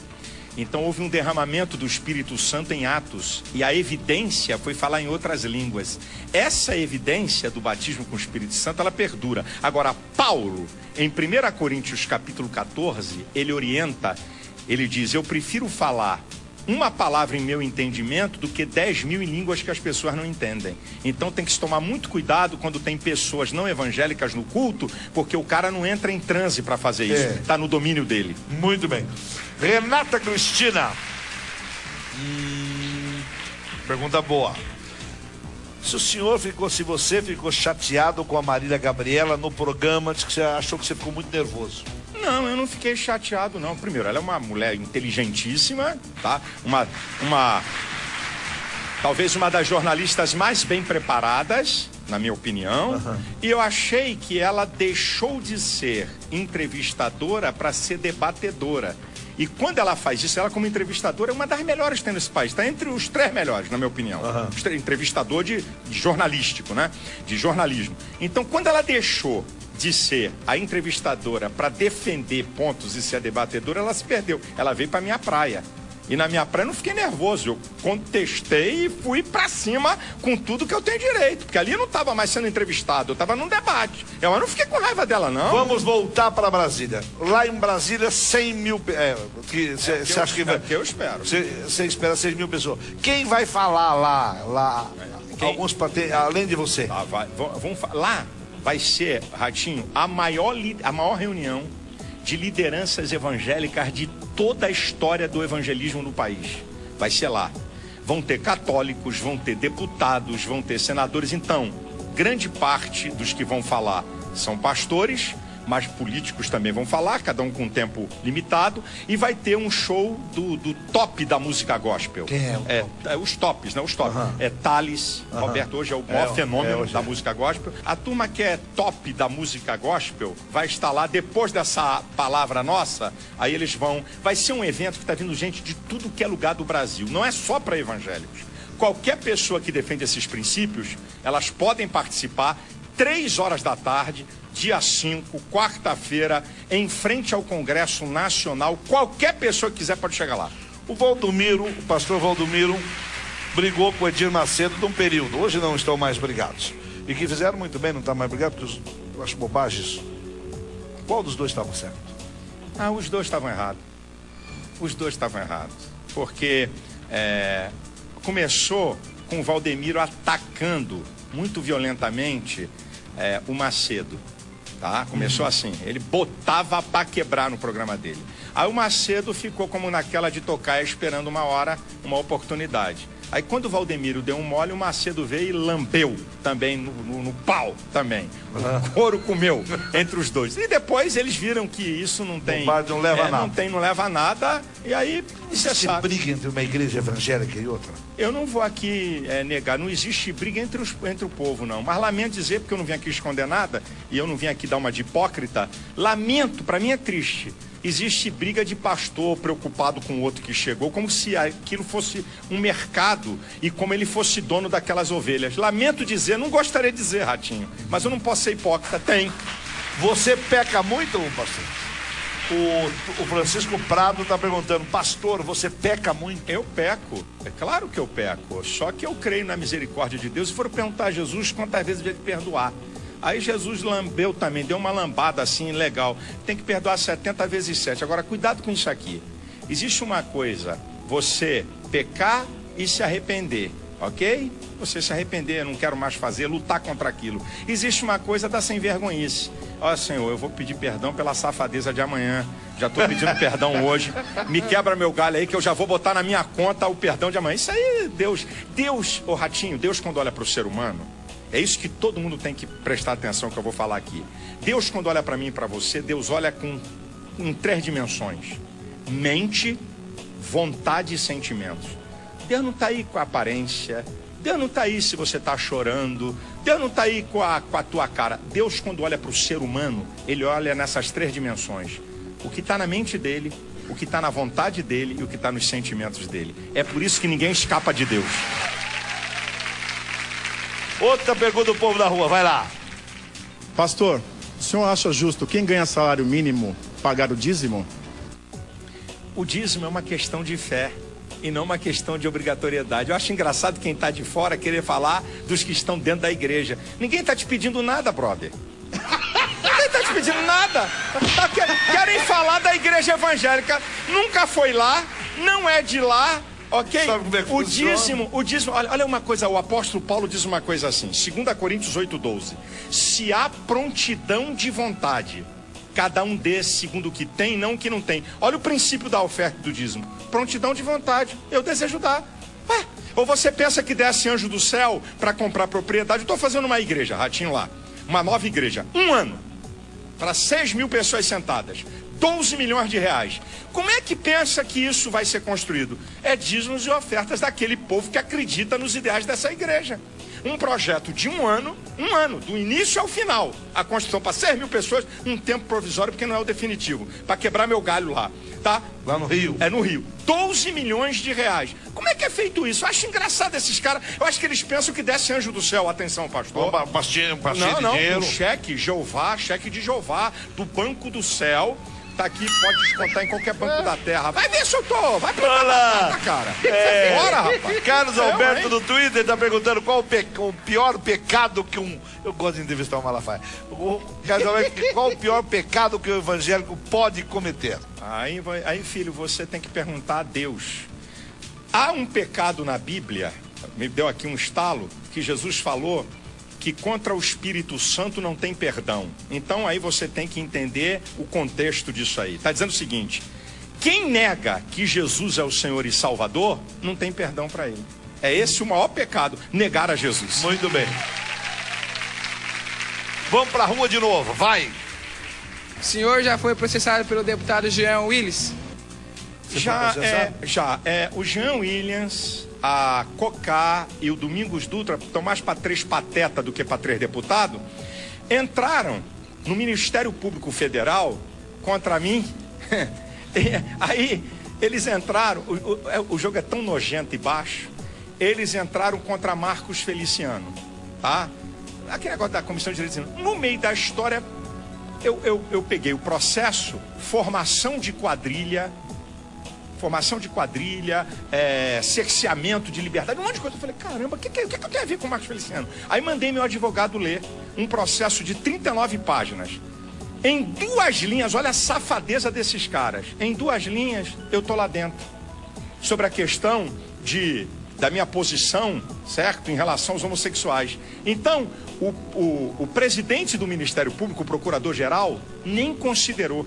Então houve um derramamento do Espírito Santo em Atos, e a evidência foi falar em outras línguas. Essa evidência do batismo com o Espírito Santo, ela perdura. Agora, Paulo, em 1 Coríntios capítulo 14, ele orienta, ele diz, eu prefiro falar uma palavra em meu entendimento do que 10 mil em línguas que as pessoas não entendem. Então tem que se tomar muito cuidado quando tem pessoas não evangélicas no culto, porque o cara não entra em transe para fazer isso, está no domínio dele. Muito bem. Renata Cristina, pergunta boa. Se você ficou chateado com a Marília Gabriela no programa, diz que você achou que você ficou muito nervoso. Não, eu não fiquei chateado, não. Primeiro, ela é uma mulher inteligentíssima, tá? Talvez uma das jornalistas mais bem preparadas, na minha opinião. E eu achei que ela deixou de ser entrevistadora para ser debatedora. E quando ela faz isso, ela como entrevistadora é uma das melhores que tem nesse país. Está entre os 3 melhores, na minha opinião. Entrevistador de jornalístico, né? De jornalismo. Então, quando ela deixou de ser a entrevistadora para defender pontos e ser a debatedora, ela se perdeu. Ela veio para minha praia. E na minha praia eu não fiquei nervoso. Eu contestei e fui para cima com tudo que eu tenho direito. Porque ali eu não estava mais sendo entrevistado, eu estava num debate. Eu não fiquei com raiva dela, não. Vamos voltar para Brasília. Lá em Brasília, 100 mil... Você acha que vai... que eu espero. Você espera 6 mil pessoas. Quem vai falar lá? Okay? Alguns além de você. Tá, lá vai ser, Ratinho, a maior reunião de lideranças evangélicas de toda a história do evangelismo no país. Vai ser lá. Vão ter católicos, vão ter deputados, vão ter senadores. Então, grande parte dos que vão falar são pastores, mas políticos também vão falar, cada um com um tempo limitado, e vai ter um show do top da música gospel. Quem é os tops, né? Os tops. É Thales, Roberto, hoje é o maior fenômeno da música gospel. A turma que é top da música gospel vai estar lá depois dessa palavra nossa, aí eles vão... Vai ser um evento que está vindo gente de tudo que é lugar do Brasil, não é só para evangélicos. Qualquer pessoa que defende esses princípios, elas podem participar 3 horas da tarde, dia 5, quarta-feira, em frente ao Congresso Nacional. Qualquer pessoa que quiser pode chegar lá. O pastor Valdomiro, brigou com o Edir Macedo de um período. Hoje não estão mais brigados. E que fizeram muito bem não estar mais brigados, porque eu acho bobagens. Qual dos dois estava certo? Os dois estavam errados. Os dois estavam errados. Porque começou com o Valdemiro atacando muito violentamente o Macedo. Tá? Começou assim, ele botava para quebrar no programa dele. Aí o Macedo ficou como naquela de tocar esperando uma hora, uma oportunidade. Aí quando o Valdemiro deu um mole, o Macedo veio e lambeu também no pau também. O couro comeu entre os dois. E depois eles viram que isso não tem... Não leva nada. Não leva nada. E aí, existe briga entre uma igreja evangélica e outra? Eu não vou aqui negar, não existe briga entre o povo, não. Mas lamento dizer, porque eu não vim aqui esconder nada, e eu não vim aqui dar uma de hipócrita. Lamento, para mim é triste. Existe briga de pastor preocupado com o outro que chegou, como se aquilo fosse um mercado e como ele fosse dono daquelas ovelhas. Lamento dizer, não gostaria de dizer, Ratinho, mas eu não posso ser hipócrita. Tem. Você peca muito, pastor? O Francisco Prado está perguntando, pastor, você peca muito? Eu peco, é claro que eu peco, só que eu creio na misericórdia de Deus. Se for perguntar a Jesus quantas vezes ele perdoar, aí Jesus lambeu também, deu uma lambada assim, legal. Tem que perdoar 70 vezes 7. Agora, cuidado com isso aqui. Existe uma coisa, você pecar e se arrepender, ok? Você se arrepender, não quero mais fazer, lutar contra aquilo. Existe uma coisa da sem vergonhice. Ó, Senhor, eu vou pedir perdão pela safadeza de amanhã. Já estou pedindo perdão hoje. Me quebra meu galho aí que eu já vou botar na minha conta o perdão de amanhã. Isso aí, Deus, ô Ratinho, Deus quando olha para o ser humano, é isso que todo mundo tem que prestar atenção que eu vou falar aqui. Deus, quando olha para mim e para você, Deus olha em 3 dimensões: mente, vontade e sentimentos. Deus não está aí com a aparência. Deus não está aí se você está chorando. Deus não está aí com a tua cara. Deus, quando olha para o ser humano, ele olha nessas 3 dimensões: o que está na mente dele, o que está na vontade dele e o que está nos sentimentos dele. É por isso que ninguém escapa de Deus. Outra pergunta do povo da rua, vai lá. Pastor, o senhor acha justo quem ganha salário mínimo pagar o dízimo? O dízimo é uma questão de fé e não uma questão de obrigatoriedade. Eu acho engraçado quem está de fora querer falar dos que estão dentro da igreja. Ninguém está te pedindo nada, brother. Ninguém está te pedindo nada. Querem falar da igreja evangélica. Nunca foi lá, não é de lá. Ok? O dízimo, olha uma coisa, o apóstolo Paulo diz uma coisa assim, 2 Coríntios 8:12. Se há prontidão de vontade, cada um dê segundo o que tem, não o que não tem. Olha o princípio da oferta do dízimo. Prontidão de vontade, eu desejo dar. Ou você pensa que desce anjo do céu para comprar propriedade? Eu estou fazendo uma igreja, Ratinho lá, uma nova igreja, 1 ano, para 6.000 pessoas sentadas. 12 milhões de reais. Como é que pensa que isso vai ser construído? É dízimos e ofertas daquele povo que acredita nos ideais dessa igreja. Um projeto de 1 ano, do início ao final. A construção para 6.000 pessoas, um tempo provisório, porque não é o definitivo. Para quebrar meu galho lá, tá? Lá no Rio. É no Rio. 12 milhões de reais. Como é que é feito isso? Eu acho engraçado esses caras. Eu acho que eles pensam que desce anjo do céu. Atenção, pastor. Pastinha de não, dinheiro. Um cheque de Jeová, do banco do céu. Tá aqui, pode descontar em qualquer banco da terra. Vai ver se eu tô. Vai pra lá, cara. Bora, rapaz. Carlos Alberto no Twitter tá perguntando qual o pior pecado que eu gosto de entrevistar o Malafaia. Carlos Alberto, qual o pior pecado que o evangélico pode cometer? Aí, filho, você tem que perguntar a Deus. Há um pecado na Bíblia me deu aqui um estalo, que Jesus falou que contra o Espírito Santo não tem perdão. Então aí você tem que entender o contexto disso aí. Está dizendo o seguinte: quem nega que Jesus é o Senhor e Salvador, não tem perdão para ele. É esse o maior pecado, negar a Jesus. Muito bem. Vamos para a rua de novo, vai. O senhor já foi processado pelo deputado Jean Willis? O Jean Williams, a Cocá e o Domingos Dutra, estão mais para 3 patetas do que para 3 deputados, entraram no Ministério Público Federal contra mim. Aí eles entraram, o jogo é tão nojento e baixo, eles entraram contra Marcos Feliciano, tá? Aquele negócio da Comissão de Direitos Humanos. No meio da história, eu peguei o processo, formação de quadrilha, cerceamento de liberdade, um monte de coisa. Eu falei, caramba, o que eu tenho a ver com o Marcos Feliciano? Aí mandei meu advogado ler um processo de 39 páginas. Em 2 linhas, olha a safadeza desses caras. Em 2 linhas, eu tô lá dentro. Sobre a questão da minha posição, certo? Em relação aos homossexuais. Então, o presidente do Ministério Público, o procurador-geral, nem considerou.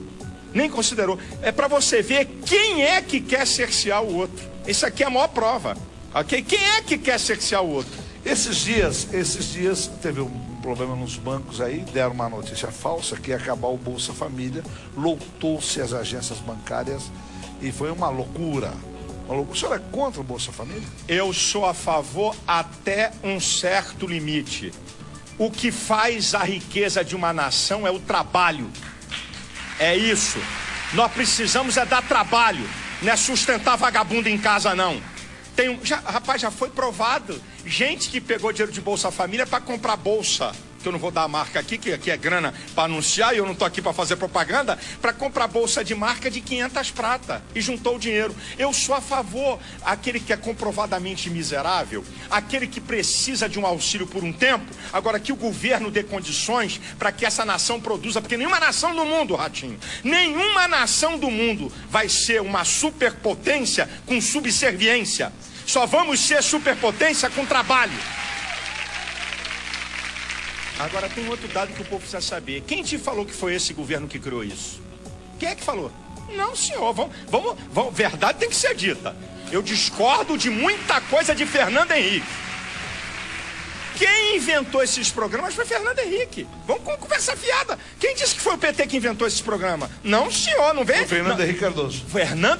É para você ver quem é que quer cercear o outro. Isso aqui é a maior prova. Okay? Quem é que quer cercear o outro? Esses dias teve um problema nos bancos aí, deram uma notícia falsa que ia acabar o Bolsa Família, lotou-se as agências bancárias e foi uma loucura. O senhor é contra o Bolsa Família? Eu sou a favor até um certo limite. O que faz a riqueza de uma nação é o trabalho. É isso. Nós precisamos dar trabalho. Não é sustentar vagabundo em casa, não. Rapaz, já foi provado. Gente que pegou dinheiro de Bolsa Família para comprar bolsa. Que eu não vou dar a marca aqui, que aqui é grana para anunciar e eu não estou aqui para fazer propaganda, para comprar bolsa de marca de 500 prata e juntou o dinheiro. Eu sou a favor, aquele que é comprovadamente miserável, aquele que precisa de um auxílio por um tempo, agora que o governo dê condições para que essa nação produza, porque nenhuma nação do mundo, Ratinho, nenhuma nação do mundo vai ser uma superpotência com subserviência. Só vamos ser superpotência com trabalho. Agora tem outro dado que o povo precisa saber. Quem te falou que foi esse governo que criou isso? Quem é que falou? Não, senhor. Vamos, verdade tem que ser dita. Eu discordo de muita coisa de Fernando Henrique. Quem inventou esses programas foi Fernando Henrique. Vamos conversar fiada. Quem disse que foi o PT que inventou esses programas? Não, senhor, não vem? Foi Fernando Henrique Cardoso.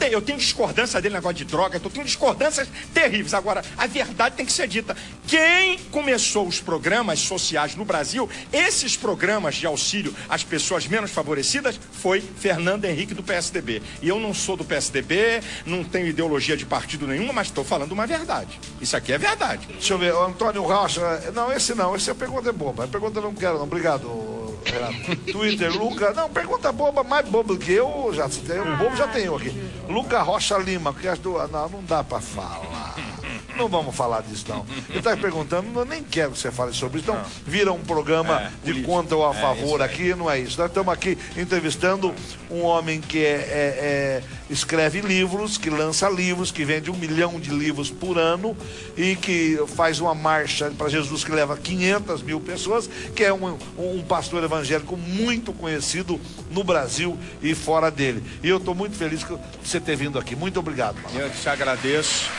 Eu tenho discordância dele, negócio de droga, eu tenho discordâncias terríveis. Agora, a verdade tem que ser dita. Quem começou os programas sociais no Brasil, esses programas de auxílio às pessoas menos favorecidas, foi Fernando Henrique do PSDB. E eu não sou do PSDB, não tenho ideologia de partido nenhuma, mas estou falando uma verdade. Isso aqui é verdade. Deixa eu ver, o Antônio Rocha. Não, esse a pergunta é boba. A pergunta eu não quero, não. Obrigado, Renato. Twitter, Luca. Não, pergunta boba, mais boba do que eu. O bobo já tenho aqui. Luca Rocha Lima. Não dá pra falar. Não vamos falar disso, não. Ele está perguntando, eu nem quero que você fale sobre isso. Então, vira um programa de contra ou a favor aqui, não é isso. Nós estamos aqui entrevistando um homem que escreve livros, que lança livros, que vende 1 milhão de livros por ano e que faz uma marcha para Jesus que leva 500 mil pessoas, que é um pastor evangélico muito conhecido no Brasil e fora dele. E eu estou muito feliz de você ter vindo aqui. Muito obrigado. Eu te agradeço.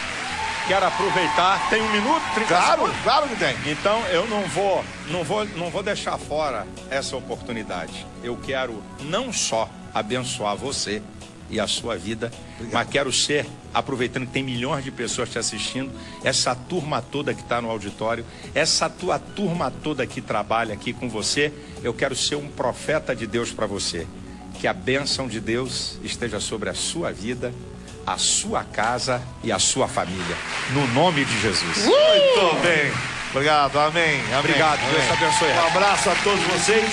Quero aproveitar, tem 1 minuto, 30 segundos? Claro que tem. Então eu não vou deixar fora essa oportunidade. Eu quero não só abençoar você e a sua vida, mas quero ser, aproveitando que tem milhões de pessoas te assistindo, essa turma toda que está no auditório, essa tua turma toda que trabalha aqui com você, eu quero ser um profeta de Deus para você. Que a bênção de Deus esteja sobre a sua vida, a sua casa e a sua família. No nome de Jesus. Muito bem. Obrigado. Amém. Obrigado. Amém. Deus te abençoe. Um abraço a todos vocês.